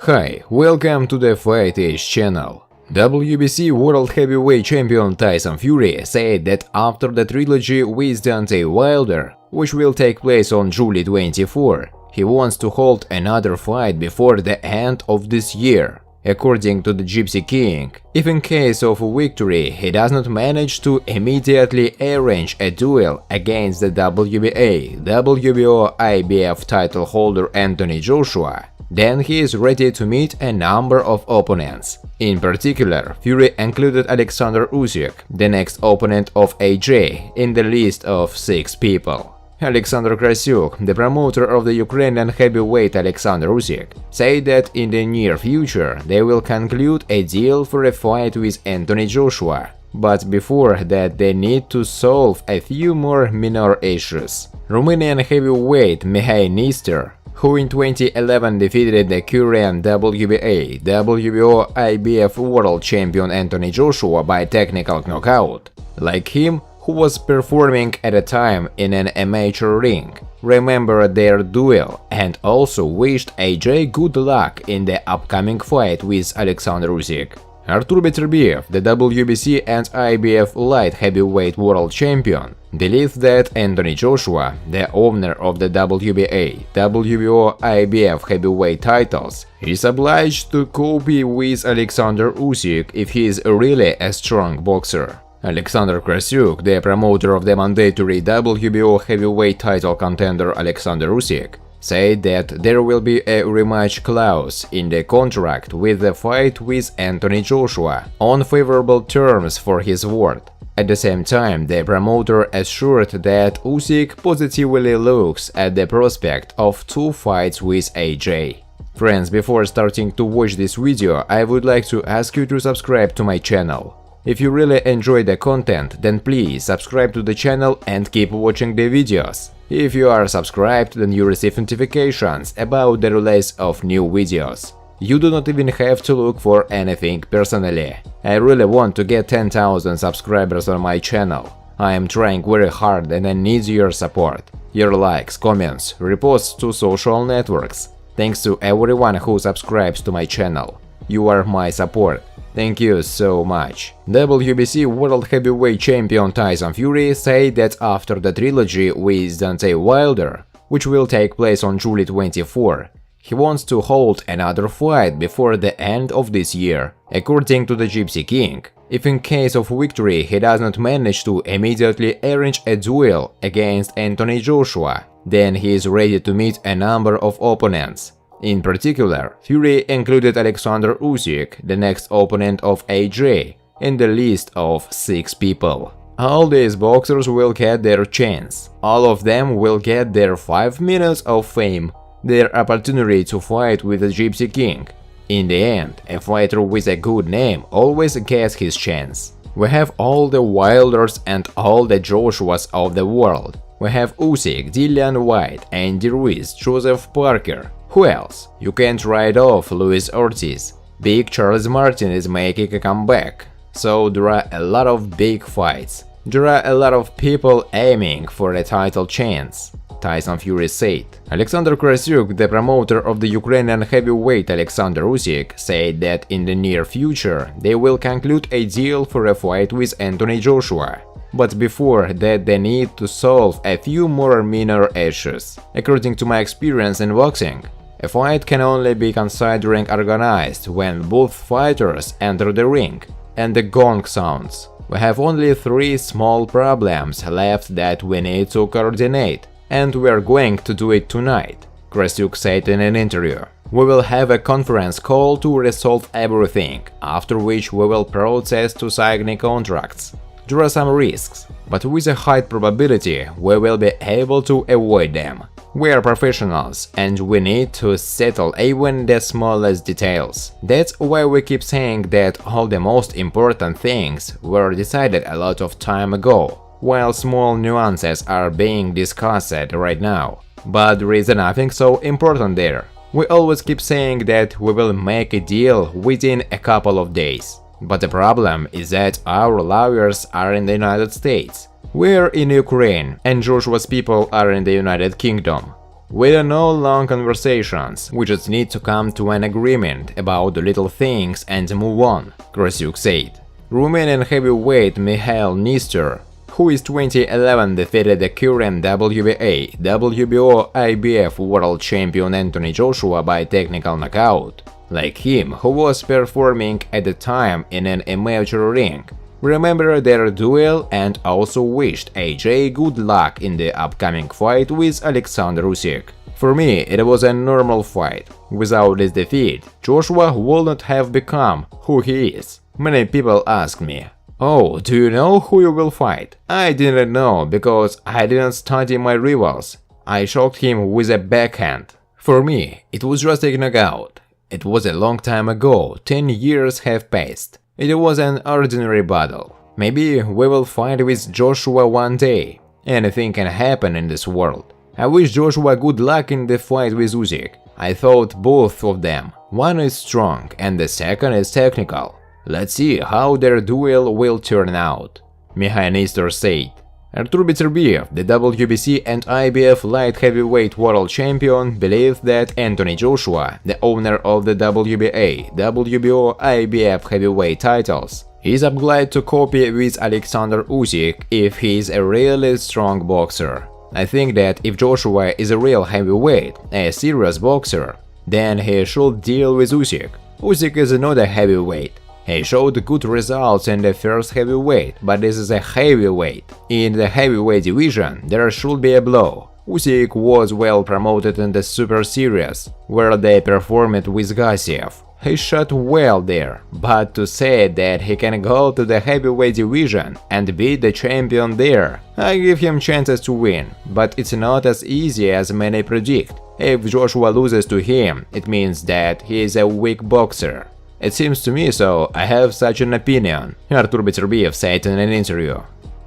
Hi, welcome to the Fight Age channel. WBC World Heavyweight Champion Tyson Fury said that after the trilogy with Deontay Wilder, which will take place on July 24, he wants to hold another fight before the end of this year. According to the Gypsy King, if in case of a victory he does not manage to immediately arrange a duel against the WBA, WBO, IBF title holder Anthony Joshua, then he is ready to meet a number of opponents. In particular, Fury included Alexander Usyk, the next opponent of AJ, in the list of 6 people. Alexander Krasyuk, the promoter of the Ukrainian heavyweight Alexander Usyk, said that in the near future they will conclude a deal for a fight with Anthony Joshua, but before that they need to solve a few more minor issues. Romanian heavyweight Mihai Nister, who in 2011 defeated the current WBA, WBO, IBF world champion Anthony Joshua by technical knockout, like him, who was performing at the time in an amateur ring, remembered their duel and also wished AJ good luck in the upcoming fight with Alexander Usyk. Artur Beterbiev, the WBC and IBF light heavyweight world champion, believes that Anthony Joshua, the owner of the WBA, WBO, IBF heavyweight titles, is obliged to copy with Alexander Usyk if he is really a strong boxer. Alexander Krasyuk, the promoter of the mandatory WBO heavyweight title contender Alexander Usyk, said that there will be a rematch clause in the contract with the fight with Anthony Joshua on favorable terms for his word. At the same time, the promoter assured that Usyk positively looks at the prospect of 2 fights with AJ. Friends, before starting to watch this video, I would like to ask you to subscribe to my channel. If you really enjoy the content, then please subscribe to the channel and keep watching the videos. If you are subscribed, then you receive notifications about the release of new videos. You do not even have to look for anything personally. I really want to get 10,000 subscribers on my channel. I am trying very hard and I need your support. Your likes, comments, reposts to social networks. Thanks to everyone who subscribes to my channel. You are my support. Thank you so much. WBC World Heavyweight Champion Tyson Fury said that after the trilogy with Deontay Wilder, which will take place on July 24, he wants to hold another fight before the end of this year. According to the Gypsy King, if in case of victory he does not manage to immediately arrange a duel against Anthony Joshua, then he is ready to meet a number of opponents. In particular, Fury included Alexander Usyk, the next opponent of AJ, in the list of 6 people. All these boxers will get their chance. All of them will get their 5 minutes of fame, their opportunity to fight with the Gypsy King. In the end, a fighter with a good name always gets his chance. We have all the Wilders and all the Joshuas of the world. We have Usyk, Dillian Whyte, Andy Ruiz, Joseph Parker. Who else? You can't write off Luis Ortiz. Big Charles Martin is making a comeback. So there are a lot of big fights. There are a lot of people aiming for a title chance, Tyson Fury said. Alexander Krasyuk, the promoter of the Ukrainian heavyweight Alexander Usyk, said that in the near future they will conclude a deal for a fight with Anthony Joshua. But before that they need to solve a few more minor issues. According to my experience in boxing, a fight can only be considered organized when both fighters enter the ring and the gong sounds. We have only 3 small problems left that we need to coordinate, and we are going to do it tonight, Krasyuk said in an interview. We will have a conference call to resolve everything, after which we will process to signing contracts. There are some risks, but with a high probability we will be able to avoid them. We are professionals and we need to settle even the smallest details. That's why we keep saying that all the most important things were decided a lot of time ago, while small nuances are being discussed right now. But there is nothing so important there. We always keep saying that we will make a deal within a couple of days. But the problem is that our lawyers are in the United States. We're in Ukraine and Joshua's people are in the United Kingdom. We don't know long conversations, we just need to come to an agreement about the little things and move on, Krasyuk said. Romanian heavyweight Mihail Nistor, who in 2011 defeated the current WBA, WBO, IBF world champion Anthony Joshua by technical knockout, like him, who was performing at the time in an amateur ring, remembered their duel and also wished AJ good luck in the upcoming fight with Alexander Usyk. For me, it was a normal fight. Without this defeat, Joshua would not have become who he is. Many people ask me, "Oh, do you know who you will fight?" I didn't know because I didn't study my rivals. I shocked him with a backhand. For me, it was just a knockout. It was a long time ago, 10 years have passed. It was an ordinary battle. Maybe we will fight with Joshua one day. Anything can happen in this world. I wish Joshua good luck in the fight with Usyk. I thought both of them. One is strong and the second is technical. Let's see how their duel will turn out, Mihail Nistor said. Artur Beterbiev, the WBC and IBF light heavyweight world champion, believed that Anthony Joshua, the owner of the WBA, WBO, IBF heavyweight titles, is obliged to copy with Alexander Usyk if he is a really strong boxer. I think that if Joshua is a real heavyweight, a serious boxer, then he should deal with Usyk. Usyk is not a heavyweight. He showed good results in the first heavyweight, but this is a heavyweight. In the heavyweight division, there should be a blow. Usyk was well promoted in the Super Series, where they performed with Gassiev. He shot well there, but to say that he can go to the heavyweight division and beat the champion there, I give him chances to win, but it's not as easy as many predict. If Joshua loses to him, it means that he is a weak boxer. It seems to me so, I have such an opinion, Artur Beterbiev said in an interview.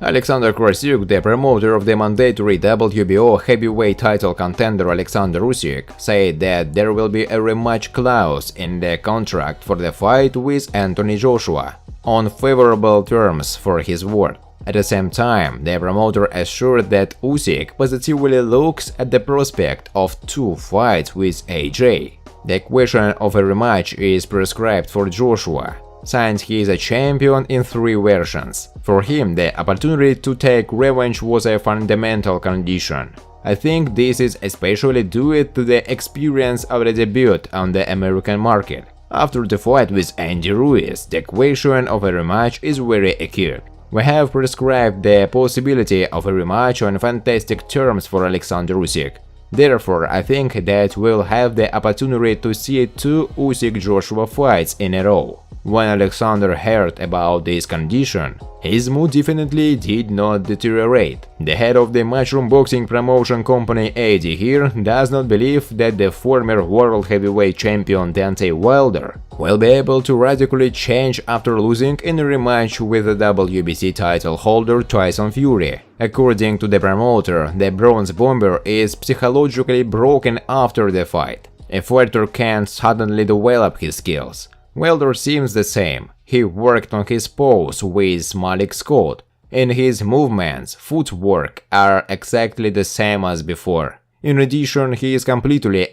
Alexander Krasyuk, the promoter of the mandatory WBO heavyweight title contender Alexander Usyk, said that there will be a rematch clause in the contract for the fight with Anthony Joshua, on favorable terms for his work. At the same time, the promoter assured that Usyk positively looks at the prospect of 2 fights with AJ. The question of a rematch is prescribed for Joshua, since he is a champion in 3 versions. For him, the opportunity to take revenge was a fundamental condition. I think this is especially due to the experience of the debut on the American market. After the fight with Andy Ruiz, the question of a rematch is very acute. We have prescribed the possibility of a rematch on fantastic terms for Alexander Usyk. Therefore, I think that we'll have the opportunity to see 2 Usyk-Joshua fights in a row. When Alexander heard about this condition, his mood definitely did not deteriorate. The head of the Matchroom boxing promotion company Hearn does not believe that the former world heavyweight champion Deontay Wilder will be able to radically change after losing in a rematch with the WBC title holder Tyson Fury. According to the promoter, the Bronze Bomber is psychologically broken after the fight. A fighter can't suddenly develop his skills. Wilder seems the same. He worked on his pose with Malik Scott, and his movements, footwork are exactly the same as before. In addition, he is completely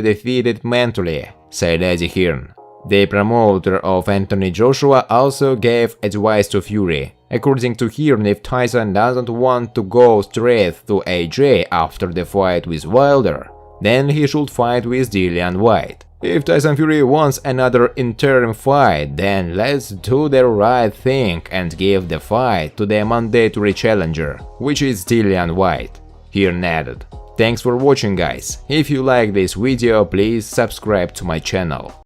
defeated mentally, said Hearn. The promoter of Anthony Joshua also gave advice to Fury. According to Hearn, if Tyson doesn't want to go straight to AJ after the fight with Wilder, then he should fight with Dillian Whyte. If Tyson Fury wants another interim fight, then let's do the right thing and give the fight to the mandatory challenger, which is Dillian Whyte, Hearn added. Thanks for watching, guys. If you like this video, please subscribe to my channel.